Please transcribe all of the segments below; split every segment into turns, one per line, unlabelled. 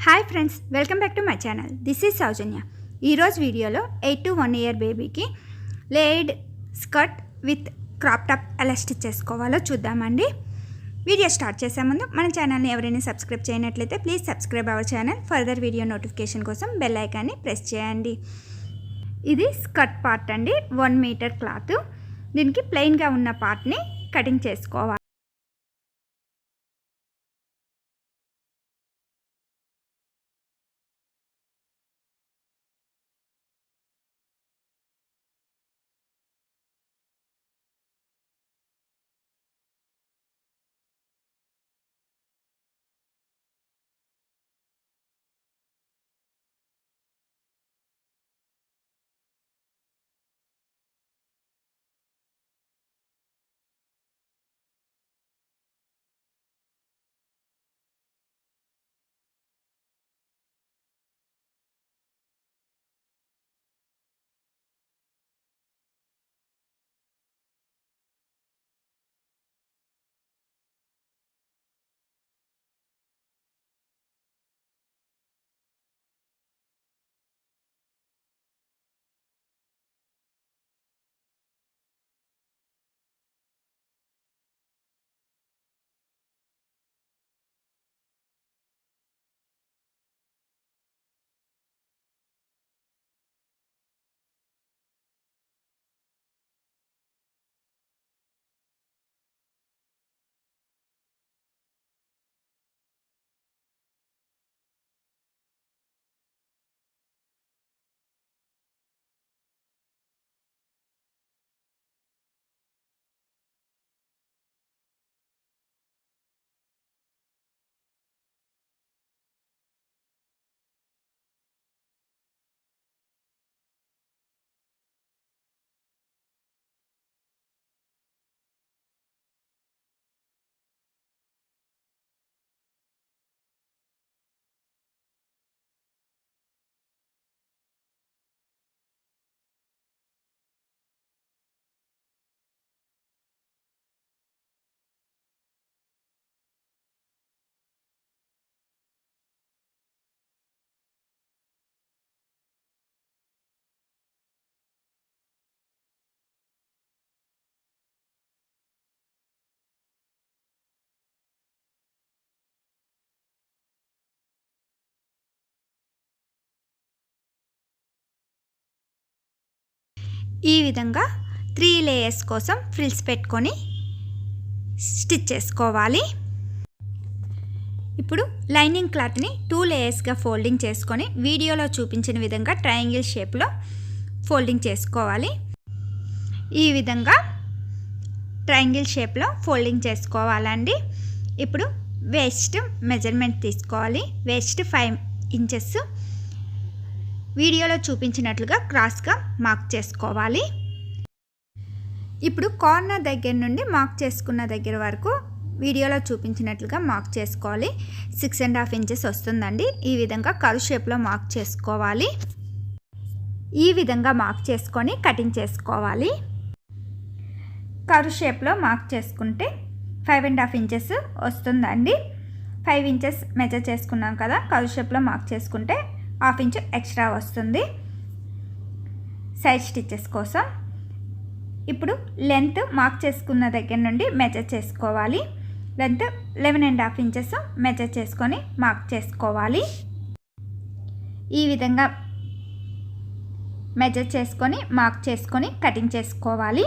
Hi friends, welcome back to my channel. This is Soujanya. ఈరోజు వీడియోలో 8 to 1 year బేబీకి layered skirt with crop top ఎలా stitch చేసుకోవాలో చూద్దామండి. వీడియో స్టార్ట్ చేసే ముందు మన ఛానల్ని ఎవరైనా సబ్స్క్రైబ్ చేయనట్లయితే please subscribe our channel. Further video notification కోసం బెల్ ఐకాన్ని ప్రెస్ చేయండి. ఇది స్కర్ట్ పార్ట్ అండి, 1 మీటర్ క్లాత్. దీనికి ప్లెయిన్గా ఉన్న పార్ట్ని కటింగ్ చేసుకోవాలి. ఈ విధంగా 3 లేయర్స్ కోసం ఫ్రిల్స్ పెట్టుకొని స్టిచ్ చేసుకోవాలి. ఇప్పుడు లైనింగ్ క్లాత్ని 2 లేయర్స్గా ఫోల్డింగ్ చేసుకొని వీడియోలో చూపించిన విధంగా ట్రయాంగిల్ షేప్లో ఫోల్డింగ్ చేసుకోవాలి. ఈ విధంగా ట్రయాంగిల్ షేప్లో ఫోల్డింగ్ చేసుకోవాలండి. ఇప్పుడు వేస్ట్ మెజర్మెంట్ తీసుకోవాలి. వేస్ట్ 5 ఇంచెస్ వీడియోలో చూపించినట్లుగా క్రాస్గా మార్క్ చేసుకోవాలి. ఇప్పుడు కార్నర్ దగ్గర నుండి మార్క్ చేసుకున్న దగ్గర వరకు వీడియోలో చూపించినట్లుగా మార్క్ చేసుకోవాలి. 6.5 ఇంచెస్ వస్తుందండి. ఈ విధంగా కర్వ్ షేప్లో మార్క్ చేసుకోవాలి. ఈ విధంగా మార్క్ చేసుకొని కటింగ్ చేసుకోవాలి. కర్వ్ షేప్లో మార్క్ చేసుకుంటే 5.5 ఇంచెస్ వస్తుందండి. 5 ఇంచెస్ మెజర్ చేసుకున్నాం కదా, కర్వ్ షేప్లో మార్క్ చేసుకుంటే 1/2 ఇంచ్ ఎక్స్ట్రా వస్తుంది సైడ్ స్టిచెస్ కోసం. ఇప్పుడు లెంత్ మార్క్ చేసుకున్న దగ్గర నుండి మెజర్ చేసుకోవాలి. లెంత్ 11.5 ఇంచెస్ మెజర్ చేసుకొని మార్క్ చేసుకోవాలి. ఈ విధంగా మెజర్ చేసుకొని మార్క్ చేసుకొని కటింగ్ చేసుకోవాలి.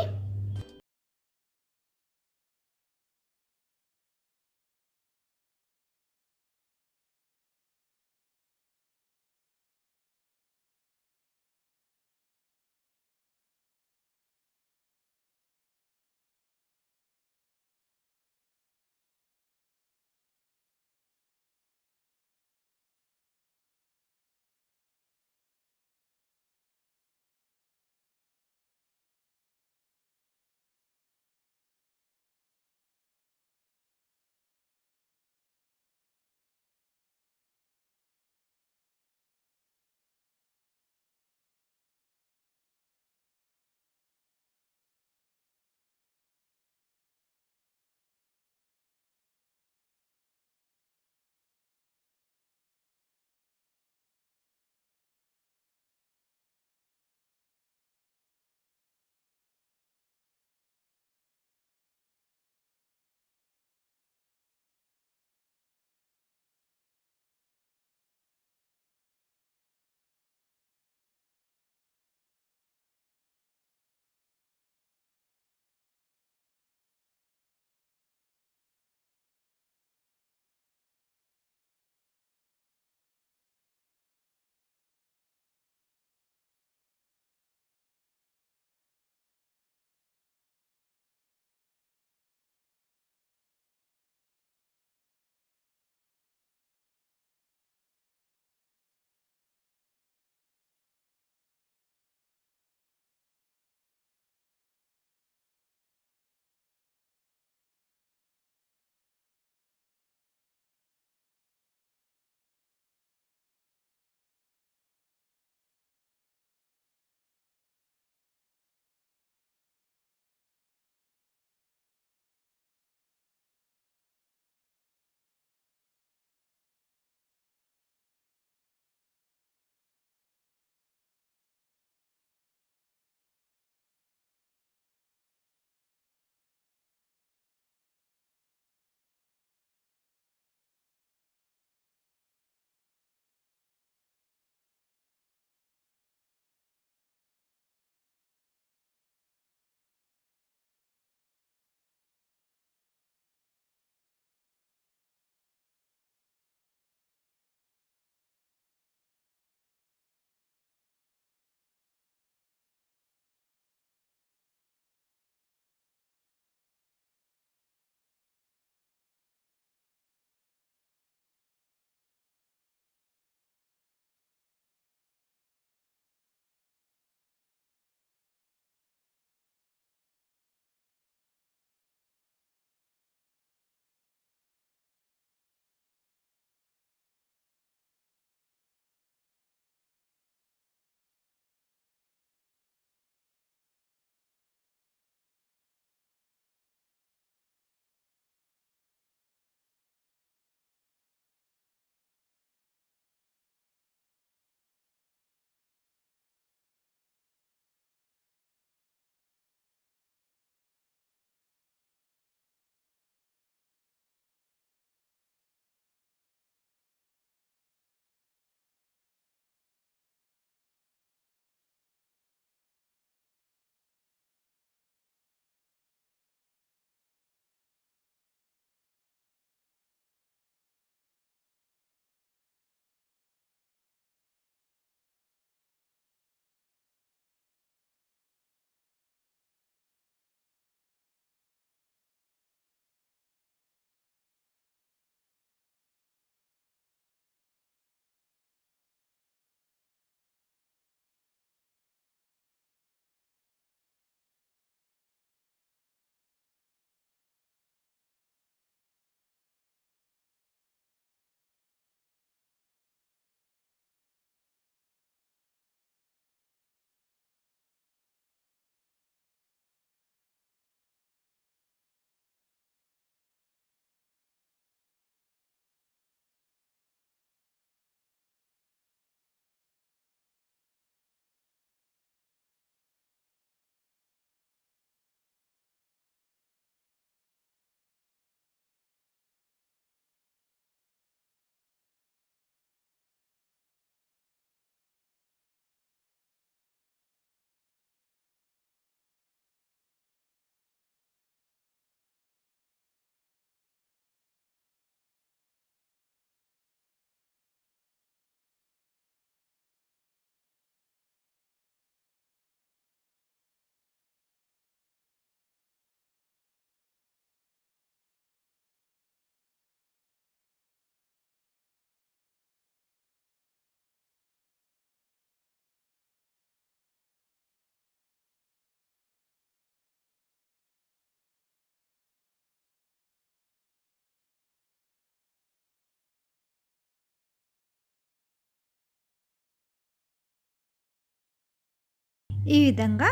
ఈ విధంగా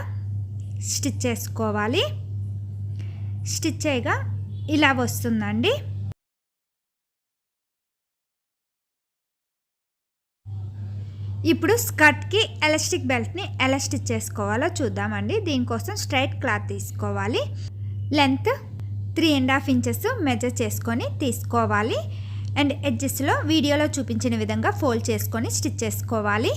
స్టిచ్ చేసుకోవాలి. స్టిచ్ చేయగా ఇలా వస్తుందండి. ఇప్పుడు స్కర్ట్కి ఎలాస్టిక్ బెల్ట్ని ఎలా స్టిచ్ చేసుకోవాలో చూద్దామండి. దీనికోసం స్ట్రైట్ క్లాత్ తీసుకోవాలి. లెంత్ 3.5 ఇంచెస్ మెజర్ చేసుకొని తీసుకోవాలి. అండ్ ఎడ్జెస్లో వీడియోలో చూపించిన విధంగా ఫోల్డ్ చేసుకొని స్టిచ్ చేసుకోవాలి.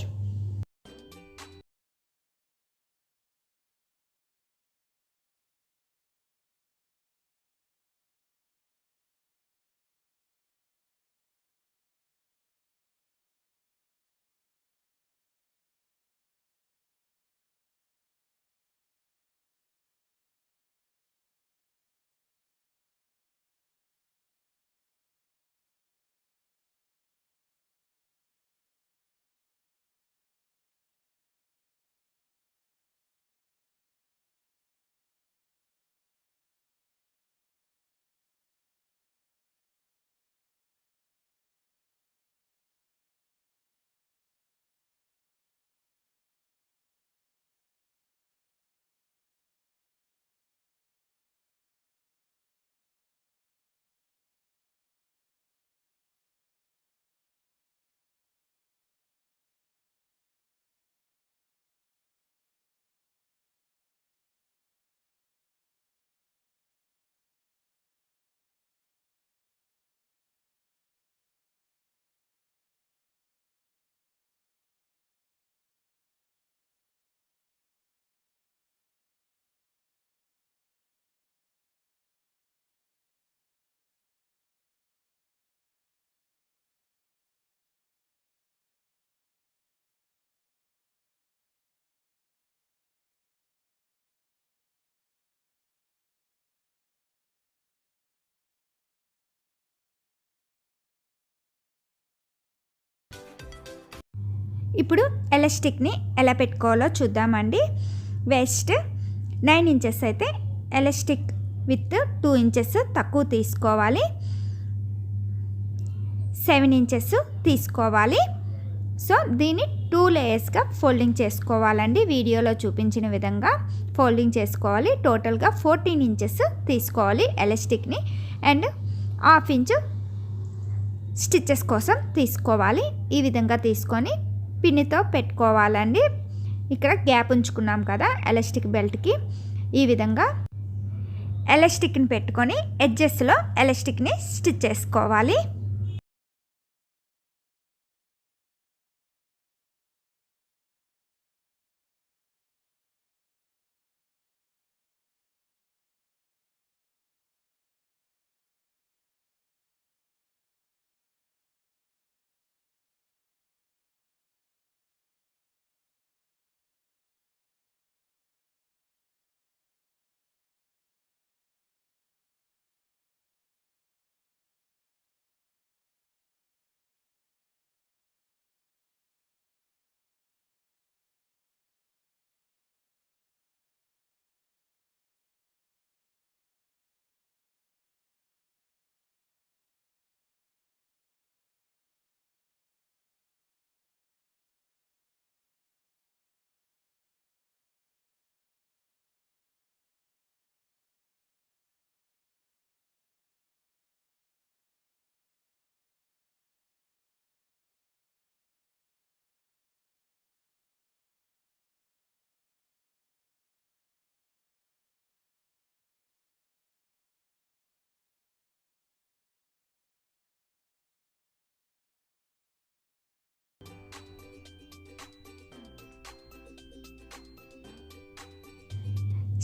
ఇప్పుడు ఎలాస్టిక్ని ఎలా పెట్టుకోవాలో చూద్దామండి. వేస్ట్ 9 ఇంచెస్ అయితే ఎలాస్టిక్ విత్ 2 ఇంచెస్ తక్కువ తీసుకోవాలి. 7 ఇంచెస్ తీసుకోవాలి. సో దీన్ని 2 లేయర్స్గా ఫోల్డింగ్ చేసుకోవాలండి. వీడియోలో చూపించిన విధంగా ఫోల్డింగ్ చేసుకోవాలి. టోటల్గా 14 ఇంచెస్ తీసుకోవాలి ఎలాస్టిక్ని. అండ్ 1/2 ఇంచు స్టిచ్చెస్ కోసం తీసుకోవాలి. ఈ విధంగా తీసుకొని పిన్నితో పెట్టుకోవాలండి. ఇక్కడ గ్యాప్ ఉంచుకున్నాం కదా ఎలాస్టిక్ బెల్ట్కి. ఈ విధంగా ఎలాస్టిక్ని పెట్టుకొని ఎడ్జెస్లో ఎలాస్టిక్ని స్టిచ్ చేసుకోవాలి.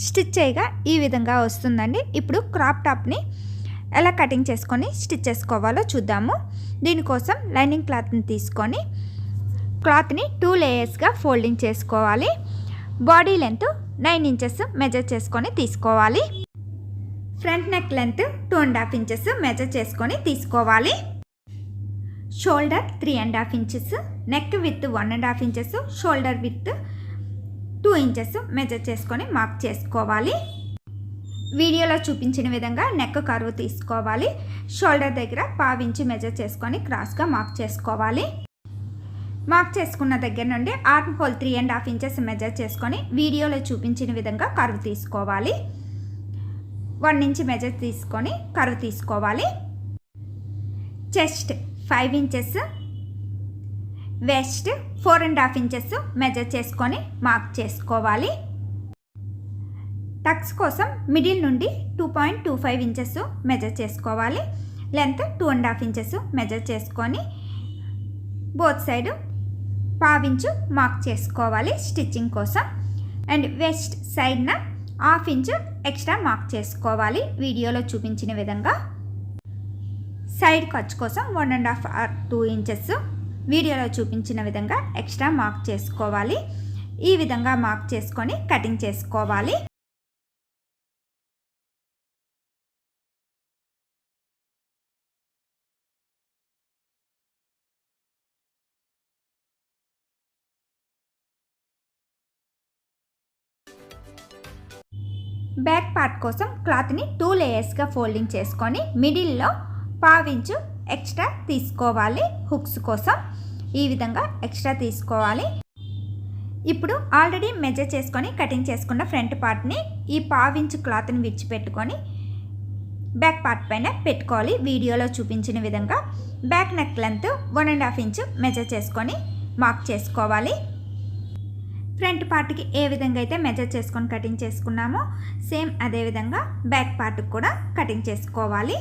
స్టిచ్ చేయగా ఈ విధంగా వస్తుందండి. ఇప్పుడు క్రాప్ టాప్ని ఎలా కటింగ్ చేసుకొని స్టిచ్ చేసుకోవాలో చూద్దాము. దీనికోసం లైనింగ్ క్లాత్ని తీసుకొని క్లాత్ని 2 లేయర్స్గా ఫోల్డింగ్ చేసుకోవాలి. బాడీ లెంత్ 9 ఇంచెస్ మెజర్ చేసుకొని తీసుకోవాలి. Front neck length 2.5 inches measure చేసుకొని తీసుకోవాలి. Shoulder 3.5 inches, neck with 1.5 inches, shoulder with 2 inches measure చేసుకొని మార్క్ చేసుకోవాలి. వీడియోలో చూపించిన విధంగా నెక్ కర్వ్ తీసుకోవాలి. షోల్డర్ దగ్గర 1/2 ఇంచు మెజర్ చేసుకొని క్రాస్గా మార్క్ చేసుకోవాలి. మార్క్ చేసుకున్న దగ్గర నుండి ఆర్మ్ హోల్ 3.5 ఇంచెస్ మెజర్ చేసుకొని వీడియోలో చూపించిన విధంగా కర్వ్ తీసుకోవాలి. 1 ఇంచ్ మెజర్ తీసుకొని కర్వ్ తీసుకోవాలి. Chest 5 inches, waist 4.5 inches measure చేసుకొని మార్క్ చేసుకోవాలి. టక్స్ కోసం మిడిల్ నుండి 2.25 ఇంచెస్ మెజర్ చేసుకోవాలి. లెంత్ 2.5 ఇంచెస్ మెజర్ చేసుకొని బోత్ సైడ్ పావించు మార్క్ చేసుకోవాలి స్టిచ్చింగ్ కోసం. అండ్ వెస్ట్ సైడ్న 1/2 ఇంచ్ ఎక్స్ట్రా మార్క్ చేసుకోవాలి వీడియోలో చూపించిన విధంగా. సైడ్ ఖర్చు కోసం 1.5 or 2 ఇంచెస్ వీడియోలో చూపించిన విధంగా ఎక్స్ట్రా మార్క్ చేసుకోవాలి. ఈ విధంగా మార్క్ చేసుకొని కటింగ్ చేసుకోవాలి. బ్యాక్ పార్ట్ కోసం క్లాత్ని 2 లేయర్స్గా ఫోల్డింగ్ చేసుకొని మిడిల్లో 1/2 ఇంచు ఎక్స్ట్రా తీసుకోవాలి. హుక్స్ కోసం ఈ విధంగా ఎక్స్ట్రా తీసుకోవాలి. ఇప్పుడు ఆల్రెడీ మెజర్ చేసుకొని కటింగ్ చేసుకున్న ఫ్రంట్ పార్ట్ని ఈ 1/2 ఇంచు క్లాత్ని విడిచిపెట్టుకొని బ్యాక్ పార్ట్ పైన పెట్టుకోవాలి వీడియోలో చూపించిన విధంగా. Back neck length 1.5 inch measure చేసుకొని మార్క్ చేసుకోవాలి. ఫ్రంట్ పార్ట్కి ఏ విధంగా అయితే మెజర్ చేసుకొని కటింగ్ చేసుకున్నామో సేమ్ అదే విధంగా బ్యాక్ పార్ట్కి కూడా కటింగ్ చేసుకోవాలి.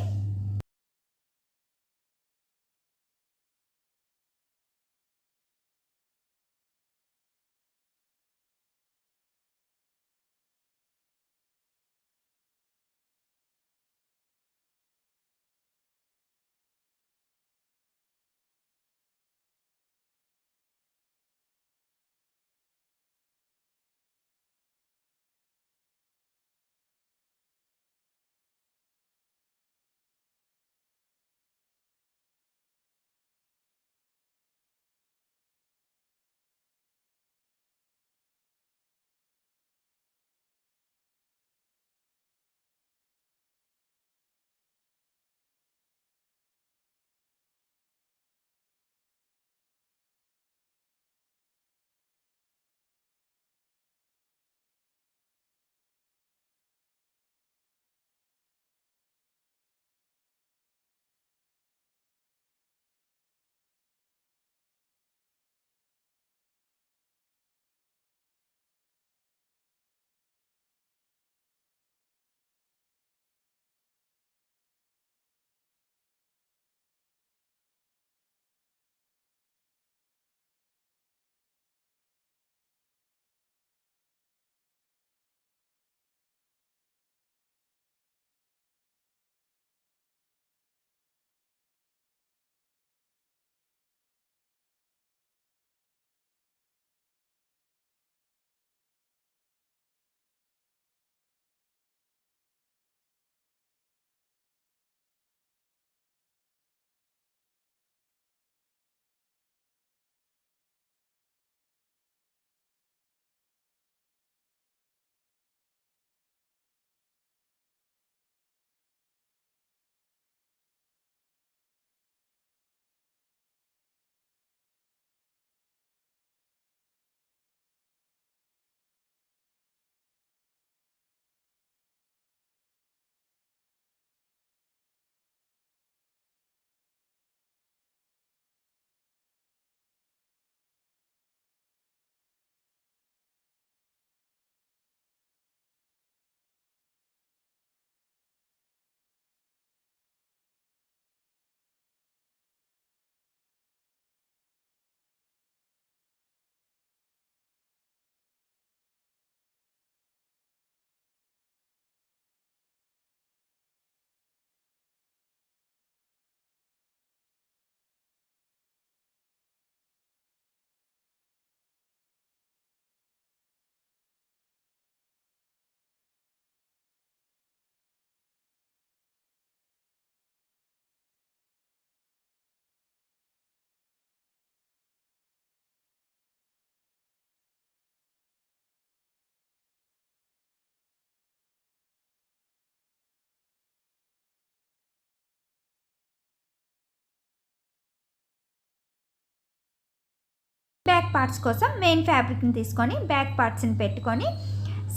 బ్యాక్ పార్ట్స్ కోసం మెయిన్ ఫ్యాబ్రిక్ని తీసుకొని బ్యాక్ పార్ట్స్ని పెట్టుకొని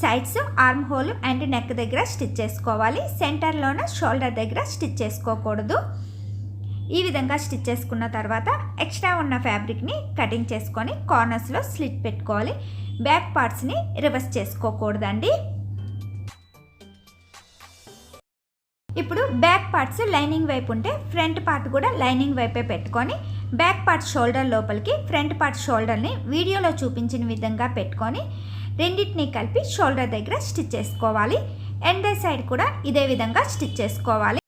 sides arm whole and neck దగ్గర స్టిచ్ చేసుకోవాలి. సెంటర్లోన షోల్డర్ దగ్గర స్టిచ్ చేసుకోకూడదు. ఈ విధంగా స్టిచ్ చేసుకున్న తర్వాత ఎక్స్ట్రా ఉన్న ఫ్యాబ్రిక్ని కటింగ్ చేసుకొని కార్నర్స్లో స్లిట్ పెట్టుకోవాలి. బ్యాక్ పార్ట్స్ని రివర్స్ చేసుకోకూడదండి. ఇప్పుడు బ్యాక్ పార్ట్స్ లైనింగ్ వైపు ఉంటే ఫ్రంట్ పార్ట్ కూడా లైనింగ్ వైపే పెట్టుకొని బ్యాక్ పార్ట్ షోల్డర్ లోపలికి ఫ్రంట్ పార్ట్ షోల్డర్ని వీడియోలో చూపించిన విధంగా పెట్టుకొని రెండింటిని కలిపి షోల్డర్ దగ్గర స్టిచ్ చేసుకోవాలి. ఎండ్ సైడ్ కూడా ఇదే విధంగా స్టిచ్ చేసుకోవాలి.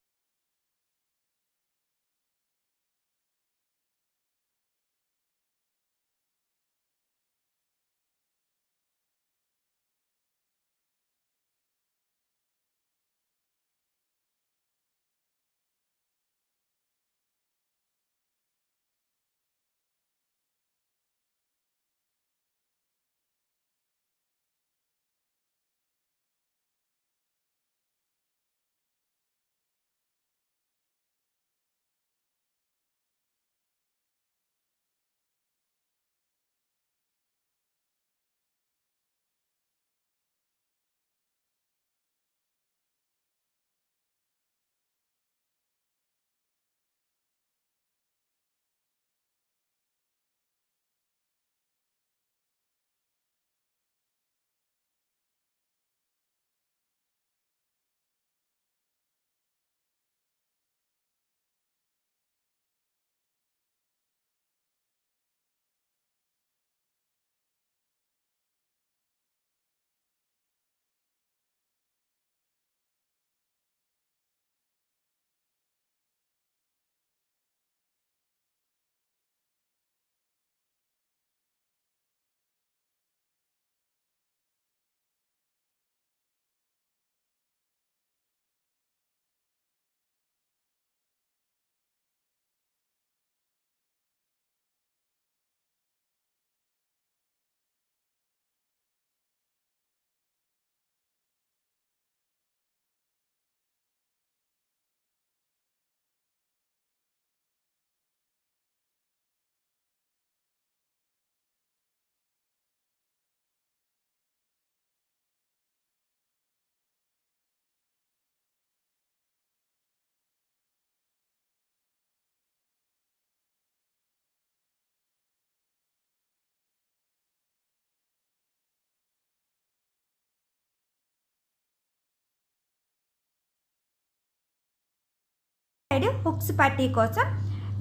సైడ్ హుక్స్ పట్టీ కోసం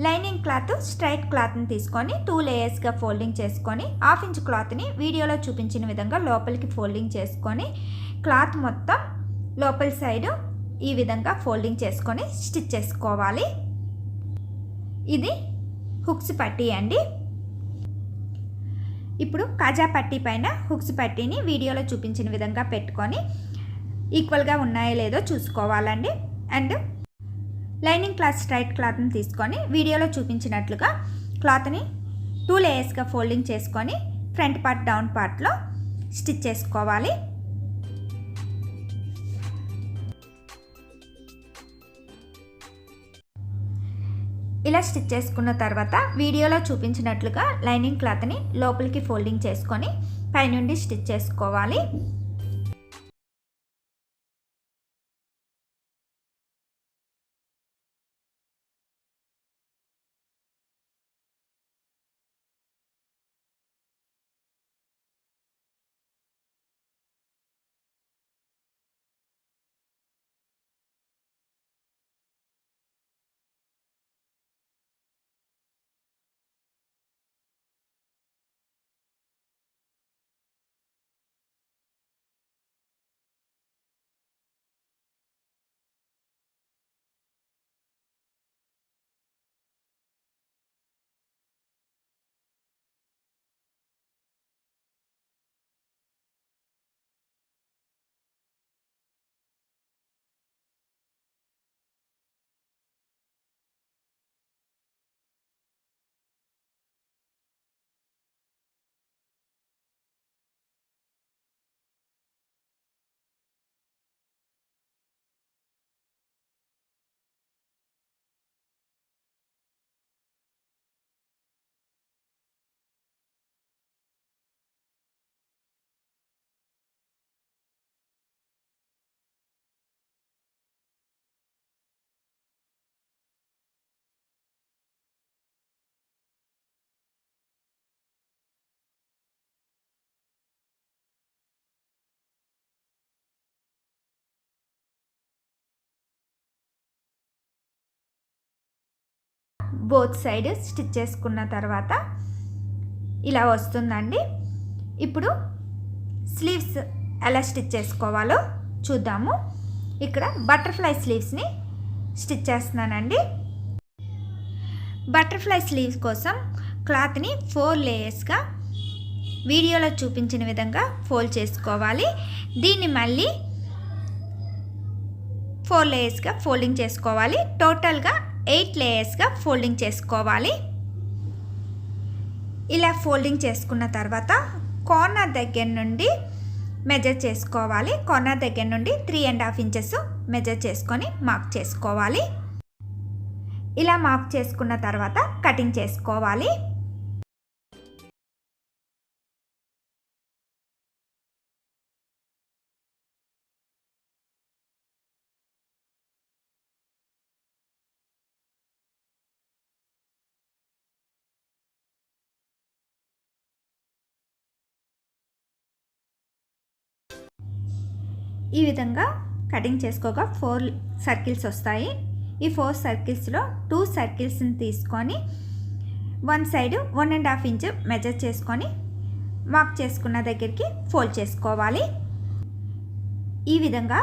లైనింగ్ క్లాత్ స్ట్రైట్ క్లాత్ని తీసుకొని 2 లేయర్స్గా ఫోల్డింగ్ చేసుకొని 1/2 ఇంచ్ క్లాత్ని వీడియోలో చూపించిన విధంగా లోపలికి ఫోల్డింగ్ చేసుకొని క్లాత్ మొత్తం లోపల సైడ్ ఈ విధంగా ఫోల్డింగ్ చేసుకొని స్టిచ్ చేసుకోవాలి. ఇది హుక్స్ పట్టీ అండి. ఇప్పుడు కాజా పట్టీ పైన హుక్స్ పట్టీని వీడియోలో చూపించిన విధంగా పెట్టుకొని ఈక్వల్గా ఉన్నాయో లేదో చూసుకోవాలండి. అండ్ లైనింగ్ క్లాత్ స్ట్రైట్ క్లాత్ని తీసుకొని వీడియోలో చూపించినట్లుగా క్లాత్ని 2 లేయర్స్గా ఫోల్డింగ్ చేసుకొని ఫ్రంట్ పార్ట్ డౌన్ పార్ట్లో స్టిచ్ చేసుకోవాలి. ఇలా స్టిచ్ చేసుకున్న తర్వాత వీడియోలో చూపించినట్లుగా లైనింగ్ క్లాత్ని లోపలికి ఫోల్డింగ్ చేసుకొని పైనుండి స్టిచ్ చేసుకోవాలి. బోత్ సైడ్ స్టిచ్ చేసుకున్న తర్వాత ఇలా వస్తుందండి. ఇప్పుడు స్లీవ్స్ ఎలా స్టిచ్ చేసుకోవాలో చూద్దాము. ఇక్కడ బటర్ఫ్లై స్లీవ్స్ని స్టిచ్ చేస్తున్నానండి. బటర్ఫ్లై స్లీవ్స్ కోసం క్లాత్ని 4 లేయర్స్గా వీడియోలో చూపించిన విధంగా ఫోల్డ్ చేసుకోవాలి. దీన్ని మళ్ళీ 4 లేయర్స్గా ఫోల్డింగ్ చేసుకోవాలి. టోటల్గా 8 లేయర్స్గా ఫోల్డింగ్ చేసుకోవాలి. ఇలా ఫోల్డింగ్ చేసుకున్న తర్వాత కార్నర్ దగ్గర నుండి మెజర్ చేసుకోవాలి. కార్నర్ దగ్గర నుండి 3.5 ఇంచెస్ మెజర్ చేసుకొని మార్క్ చేసుకోవాలి. ఇలా మార్క్ చేసుకున్న తర్వాత కటింగ్ చేసుకోవాలి. ఈ విధంగా కటింగ్ చేసుకోగా 4 సర్కిల్స్ వస్తాయి. ఈ 4 సర్కిల్స్లో 2 సర్కిల్స్ని తీసుకొని వన్ సైడ్ 1.5 ఇంచ్ మెజర్ చేసుకొని మార్క్ చేసుకున్న దగ్గరికి ఫోల్డ్ చేసుకోవాలి. ఈ విధంగా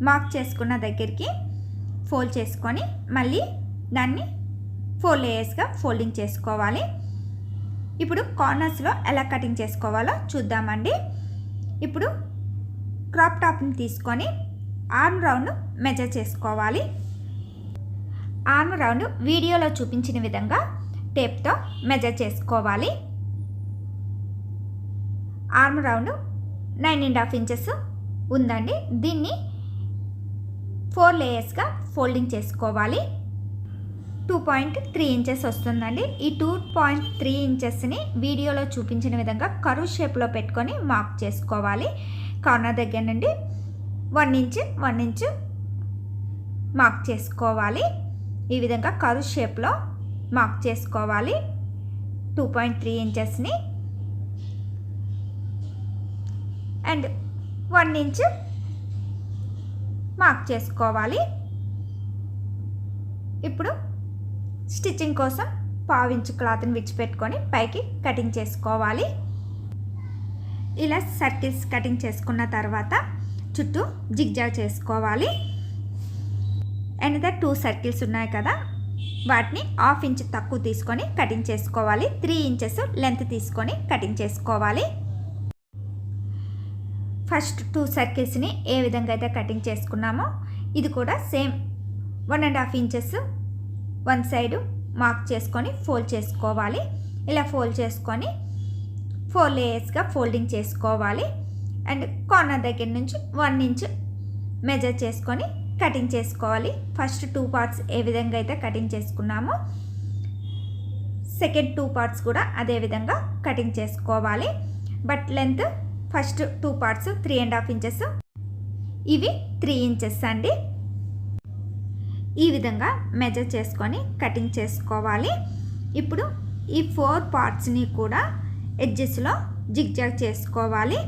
మార్క్ చేసుకున్న దగ్గరికి ఫోల్డ్ చేసుకొని మళ్ళీ దాన్ని 4 లేయర్స్గా ఫోల్డింగ్ చేసుకోవాలి. ఇప్పుడు కార్నర్స్లో ఎలా కటింగ్ చేసుకోవాలో చూద్దామండి. ఇప్పుడు క్రాప్ టాప్ని తీసుకొని ఆర్మ్ రౌండ్ మెజర్ చేసుకోవాలి. ఆర్మ్ రౌండ్ వీడియోలో చూపించిన విధంగా టేప్తో మెజర్ చేసుకోవాలి. ఆర్మ్ రౌండ్ 9.5 ఇంచెస్ ఉందండి. దీన్ని 4 లేయర్స్గా ఫోల్డింగ్ చేసుకోవాలి. 2.3 ఇంచెస్ వస్తుందండి. ఈ 2.3 ఇంచెస్ని వీడియోలో చూపించిన విధంగా కర్వ్ షేప్లో పెట్టుకొని మార్క్ చేసుకోవాలి. కార్నర్ దగ్గర నుండి 1 ఇంచ్ మార్క్ చేసుకోవాలి. ఈ విధంగా కర్వ్ షేప్లో మార్క్ చేసుకోవాలి. 2.3 ఇంచెస్ని అండ్ 1 ఇంచ్ మార్క్ చేసుకోవాలి. ఇప్పుడు స్టిచ్చింగ్ కోసం 1/2 ఇంచ్ క్లాత్ని విడిచిపెట్టుకొని పైకి కటింగ్ చేసుకోవాలి. ఇలా సర్కిల్స్ కటింగ్ చేసుకున్న తర్వాత చుట్టూ జిగ్జాగ్ చేసుకోవాలి. అనదర్ 2 సర్కిల్స్ ఉన్నాయి కదా, వాటిని 1/2 ఇంచ్ తక్కువ తీసుకొని కటింగ్ చేసుకోవాలి. 3 ఇంచెస్ లెంత్ తీసుకొని కటింగ్ చేసుకోవాలి. ఫస్ట్ 2 సర్కిల్స్ని ఏ విధంగా అయితే కటింగ్ చేసుకున్నామో ఇది కూడా same 1.5 inches one side mark చేసుకొని ఫోల్డ్ చేసుకోవాలి. ఇలా ఫోల్డ్ చేసుకొని 4 లేయర్స్గా ఫోల్డింగ్ చేసుకోవాలి. అండ్ కార్నర్ దగ్గర నుంచి 1 ఇంచ్ మెజర్ చేసుకొని కటింగ్ చేసుకోవాలి. ఫస్ట్ 2 పార్ట్స్ ఏ విధంగా అయితే కటింగ్ చేసుకున్నామో సెకండ్ 2 పార్ట్స్ కూడా అదే విధంగా కటింగ్ చేసుకోవాలి. But length first 2 parts 3.5 inches, ఇవి 3 ఇంచెస్ అండి. ఈ విధంగా మెజర్ చేసుకొని కటింగ్ చేసుకోవాలి. ఇప్పుడు ఈ 4 పార్ట్స్ని కూడా ఎడ్జెస్లో జిగ్జాగ్ చేసుకోవాలి.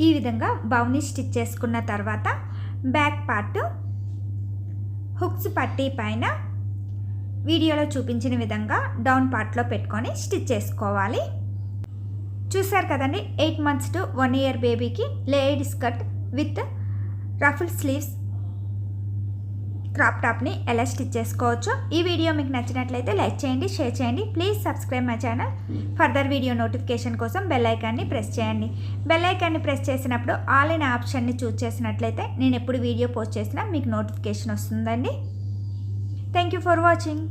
ఈ విధంగా బౌని స్టిచ్ చేసుకున్న తర్వాత బ్యాక్ పార్ట్ హుక్స్ పట్టీ పైన వీడియోలో చూపించిన విధంగా డౌన్ పార్ట్లో పెట్టుకొని స్టిచ్ చేసుకోవాలి. చూసారు కదండి, 8 months to 1 year బేబీకి layered skirt with ruffle sleeves crop టాప్ని ఎలా స్టిచ్ చేసుకోవచ్చో. ఈ వీడియో మీకు నచ్చినట్లయితే లైక్ చేయండి, షేర్ చేయండి. Please subscribe my channel. Further video notification కోసం బెల్ ఐకాన్ని ప్రెస్ చేయండి. బెల్ ఐకాన్ని ప్రెస్ చేసినప్పుడు ఆల్ అనే ఆప్షన్ని చూస్ చేసినట్లయితే నేను ఎప్పుడు వీడియో పోస్ట్ చేసినా మీకు నోటిఫికేషన్ వస్తుందండి. Thank you for watching.